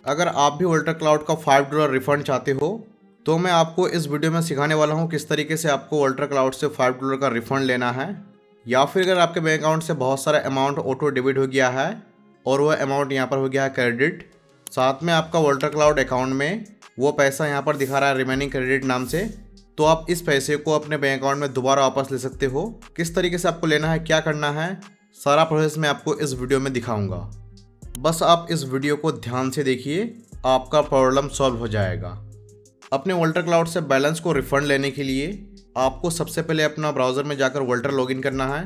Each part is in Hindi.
अगर आप भी वोल्टर क्लाउड का $5 रिफंड चाहते हो तो मैं आपको इस वीडियो में सिखाने वाला हूँ किस तरीके से आपको वोल्टर क्लाउड से $5 का रिफंड लेना है। या फिर अगर आपके बैंक अकाउंट से बहुत सारा अमाउंट ऑटो डेबिट हो गया है और वह अमाउंट यहाँ पर हो गया है क्रेडिट, साथ में आपका वोल्टर क्लाउड अकाउंट में वो पैसा यहाँ पर दिखा रहा है रिमेनिंग क्रेडिट नाम से, तो आप इस पैसे को अपने बैंक अकाउंट में दोबारा वापस ले सकते हो। किस तरीके से आपको लेना है, क्या करना है, सारा प्रोसेस मैं आपको इस वीडियो में दिखाऊंगा। बस आप इस वीडियो को ध्यान से देखिए, आपका प्रॉब्लम सॉल्व हो जाएगा। अपने वोल्टर क्लाउड से बैलेंस को रिफंड लेने के लिए आपको सबसे पहले अपना ब्राउज़र में जाकर वोल्टर लॉगिन करना है।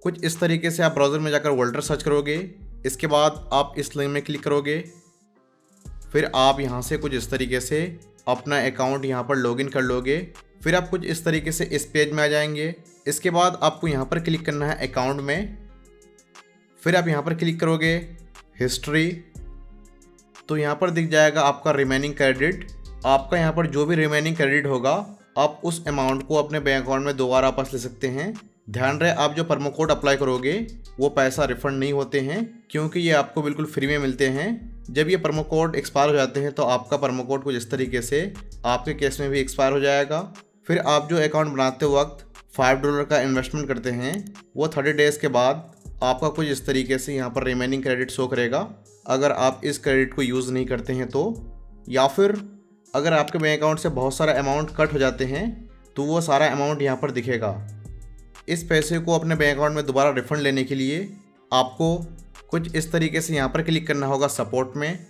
कुछ इस तरीके से आप ब्राउज़र में जाकर वोल्टर सर्च करोगे। इसके बाद आप इस लिंक में क्लिक करोगे। फिर आप यहाँ से कुछ इस तरीके से अपना अकाउंट यहाँ पर लॉगिन कर लोगे। फिर आप कुछ इस तरीके से इस पेज में आ जाएंगे। इसके बाद आपको यहाँ पर क्लिक करना है अकाउंट में। फिर आप यहाँ पर क्लिक करोगे हिस्ट्री, तो यहाँ पर दिख जाएगा आपका रिमेनिंग क्रेडिट। आपका यहाँ पर जो भी रिमेनिंग क्रेडिट होगा आप उस अमाउंट को अपने बैंक अकाउंट में दोबारा वापस ले सकते हैं। ध्यान रहे, आप जो प्रोमो कोड अप्लाई करोगे वो पैसा रिफंड नहीं होते हैं, क्योंकि ये आपको बिल्कुल फ्री में मिलते हैं। जब ये प्रोमो कोड एक्सपायर हो जाते हैं तो आपका प्रोमो कोड कुछ इस तरीके से आपके केस में भी एक्सपायर हो जाएगा। फिर आप जो अकाउंट बनाते वक्त $5 का इन्वेस्टमेंट करते हैं वो 30 डेज़ के बाद आपका कुछ इस तरीके से यहाँ पर रिमेनिंग क्रेडिट शो करेगा, अगर आप इस क्रेडिट को यूज़ नहीं करते हैं तो। या फिर अगर आपके बैंक अकाउंट से बहुत सारा अमाउंट कट हो जाते हैं तो वो सारा अमाउंट यहाँ पर दिखेगा। इस पैसे को अपने बैंक अकाउंट में दोबारा रिफंड लेने के लिए आपको कुछ इस तरीके से यहाँ पर क्लिक करना होगा सपोर्ट में।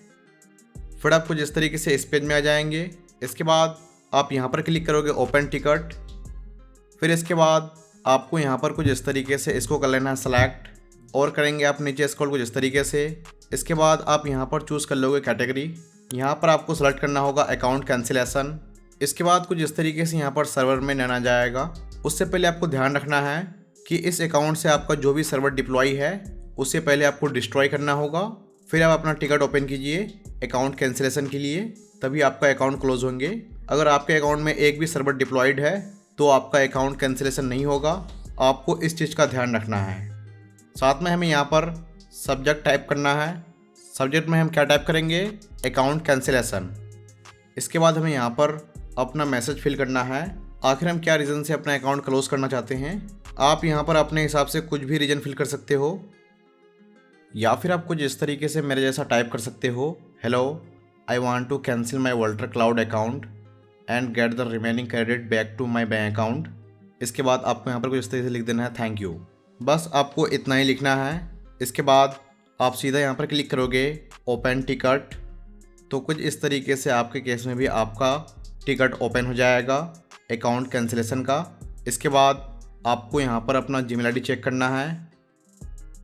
फिर आप कुछ इस तरीके से इस पेज में आ जाएंगे। इसके बाद आप यहाँ पर क्लिक करोगे ओपन टिकट। फिर इसके बाद आपको यहाँ पर कुछ इस तरीके से इसको कर लेना है सेलेक्ट, और करेंगे आप नीचे स्क्रॉल कुछ इस तरीके से। इसके बाद आप यहाँ पर चूज़ कर लोगे कैटेगरी। यहाँ पर आपको सेलेक्ट करना होगा अकाउंट कैंसिलेशन। इसके बाद कुछ इस तरीके से यहाँ पर सर्वर में नैना जाएगा। उससे पहले आपको ध्यान रखना है कि इस अकाउंट से आपका जो भी सर्वर डिप्लॉय है उससे पहले आपको डिस्ट्रॉय करना होगा। फिर आप अपना टिकट ओपन कीजिए अकाउंट कैंसिलेशन के लिए, तभी आपका अकाउंट क्लोज होंगे। अगर आपके अकाउंट में एक भी सर्वर डिप्लॉयड है तो आपका अकाउंट कैंसिलेशन नहीं होगा। आपको इस चीज़ का ध्यान रखना है। साथ में हमें यहाँ पर सब्जेक्ट टाइप करना है। सब्जेक्ट में हम क्या टाइप करेंगे, अकाउंट कैंसिलेशन। इसके बाद हमें यहाँ पर अपना मैसेज फिल करना है। आखिर हम क्या रीज़न से अपना अकाउंट क्लोज करना चाहते हैं। आप यहाँ पर अपने हिसाब से कुछ भी रीज़न फिल कर सकते हो, या फिर आप कुछ इस तरीके से मेरे जैसा टाइप कर सकते हो, hello I want to cancel my Vultr cloud account and get the remaining credit back to my bank account. इसके बाद आपको यहाँ पर कुछ इस तरीके से लिख देना है थैंक यू। बस आपको इतना ही लिखना है। इसके बाद आप सीधा यहाँ पर क्लिक करोगे ओपन टिकट, तो कुछ इस तरीके से आपके केस में भी आपका टिकट ओपन हो जाएगा अकाउंट कैंसिलेशन का। इसके बाद आपको यहाँ पर अपना जीमेल आईडी चेक करना है।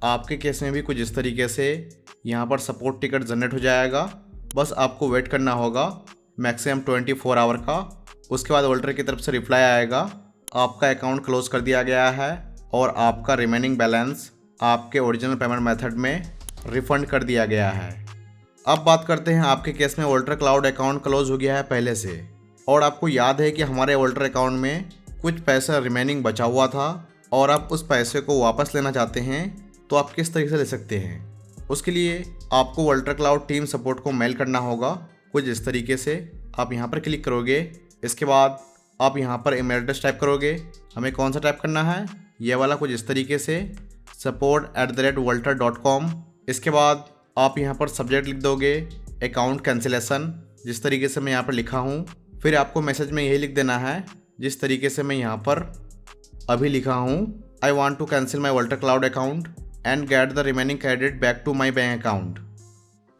आपके केस में भी कुछ इस तरीके से यहाँ पर सपोर्ट टिकट जनरेट हो जाएगा। बस आपको वेट करना होगा मैक्सिमम 24 आवर का। उसके बाद वोल्टर की तरफ से रिप्लाई आएगा, आपका अकाउंट क्लोज कर दिया गया है और आपका रिमेनिंग बैलेंस आपके ओरिजिनल पेमेंट मेथड में रिफ़ंड कर दिया गया है। अब बात करते हैं आपके केस में वोल्टर क्लाउड अकाउंट क्लोज हो गया है पहले से, और आपको याद है कि हमारे वोल्टर अकाउंट में कुछ पैसा रिमेनिंग बचा हुआ था और आप उस पैसे को वापस लेना चाहते हैं, तो आप किस तरीके से ले सकते हैं। उसके लिए आपको वोल्टर क्लाउड टीम सपोर्ट को मेल करना होगा कुछ इस तरीके से। आप यहाँ पर क्लिक करोगे। इसके बाद आप यहाँ पर ईमेल एड्रेस टाइप करोगे। हमें कौन सा टाइप करना है, ये वाला कुछ इस तरीके से support@volter.com। इसके बाद आप यहाँ पर सब्जेक्ट लिख दोगे अकाउंट कैंसिलेशन, जिस तरीके से मैं यहाँ पर लिखा हूँ। फिर आपको मैसेज में यही लिख देना है जिस तरीके से मैं यहाँ पर अभी लिखा हूँ, I want to cancel my Vultr cloud account and get the remaining credit back to my bank account.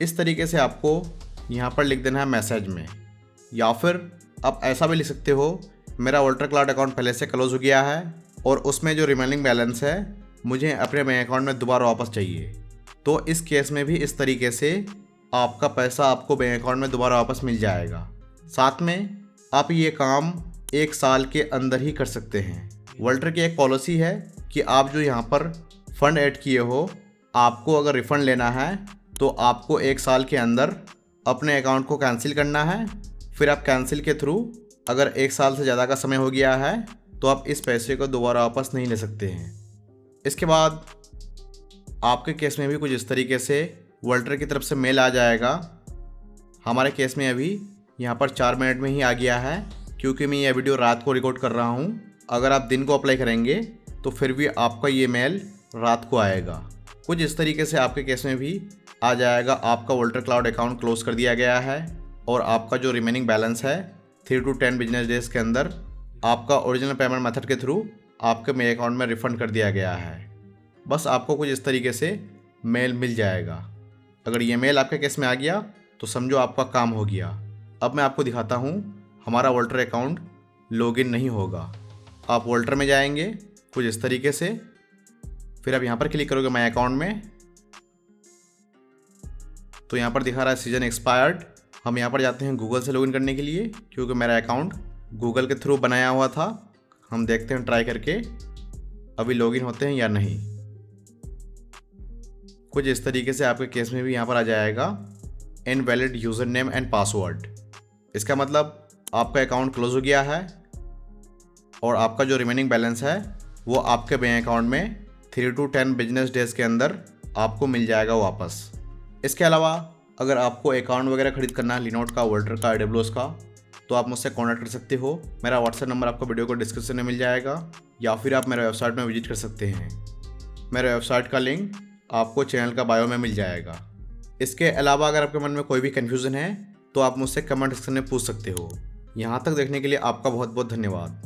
इस तरीके से आपको यहाँ पर लिख देना है मैसेज में। या फिर आप ऐसा भी लिख सकते हो, मेरा वोल्टर क्लाउड अकाउंट पहले से क्लोज हो गया है और उसमें जो रिमेनिंग बैलेंस है मुझे अपने बैंक अकाउंट में दोबारा वापस चाहिए। तो इस केस में भी इस तरीके से आपका पैसा आपको बैंक अकाउंट में दोबारा वापस मिल जाएगा। साथ में आप ये काम 1 साल के अंदर ही कर सकते हैं। वोल्टर की एक पॉलिसी है कि आप जो यहाँ पर फ़ंड ऐड किए हो, आपको अगर रिफ़ंड लेना है तो आपको 1 साल के अंदर अपने अकाउंट को कैंसिल करना है। फिर आप कैंसिल के थ्रू अगर 1 साल से ज़्यादा का समय हो गया है तो आप इस पैसे को दोबारा वापस नहीं ले सकते हैं। इसके बाद आपके केस में भी कुछ इस तरीके से वोल्टर की तरफ से मेल आ जाएगा। हमारे केस में अभी यहाँ पर 4 मिनट में ही आ गया है, क्योंकि मैं ये वीडियो रात को रिकॉर्ड कर रहा हूँ। अगर आप दिन को अप्लाई करेंगे तो फिर भी आपका ये मेल रात को आएगा। कुछ इस तरीके से आपके केस में भी आ जाएगा। आपका वोल्टर क्लाउड अकाउंट क्लोज कर दिया गया है और आपका जो रिमेनिंग बैलेंस है 3 to 10 बिजनेस डेज के अंदर आपका ओरिजिनल पेमेंट मेथड के थ्रू आपके मेल अकाउंट में रिफ़ंड कर दिया गया है। बस आपको कुछ इस तरीके से मेल मिल जाएगा। अगर ये मेल आपके केस में आ गया तो समझो आपका काम हो गया। अब मैं आपको दिखाता हूँ हमारा वोल्टर अकाउंट लॉगिन नहीं होगा। आप वोल्टर में जाएंगे कुछ इस तरीके से, फिर आप यहाँ पर क्लिक करोगे माई अकाउंट में, तो यहाँ पर दिखा रहा है सीजन एक्सपायर्ड। हम यहाँ पर जाते हैं गूगल से लॉगिन करने के लिए, क्योंकि मेरा अकाउंट गूगल के थ्रू बनाया हुआ था। हम देखते हैं ट्राई करके अभी लॉगिन होते हैं या नहीं। कुछ इस तरीके से आपके केस में भी यहाँ पर आ जाएगा invalid user name and password. इसका मतलब आपका अकाउंट क्लोज हो गया है और आपका जो रिमेनिंग बैलेंस है वो आपके बैंक अकाउंट में 3 to 10 बिजनेस डेज के अंदर आपको मिल जाएगा वापस। इसके अलावा अगर आपको अकाउंट वगैरह खरीद करना है लिनोड का, वोल्टर का, AWS का, तो आप मुझसे कॉन्टैक्ट कर सकते हो। मेरा व्हाट्सएप नंबर आपको वीडियो को डिस्क्रिप्शन में मिल जाएगा, या फिर आप मेरे वेबसाइट में विजिट कर सकते हैं। मेरे वेबसाइट का लिंक आपको चैनल का बायो में मिल जाएगा। इसके अलावा अगर आपके मन में कोई भी कन्फ्यूज़न है तो आप मुझसे कमेंट सेक्शन में पूछ सकते हो। यहाँ तक देखने के लिए आपका बहुत बहुत धन्यवाद।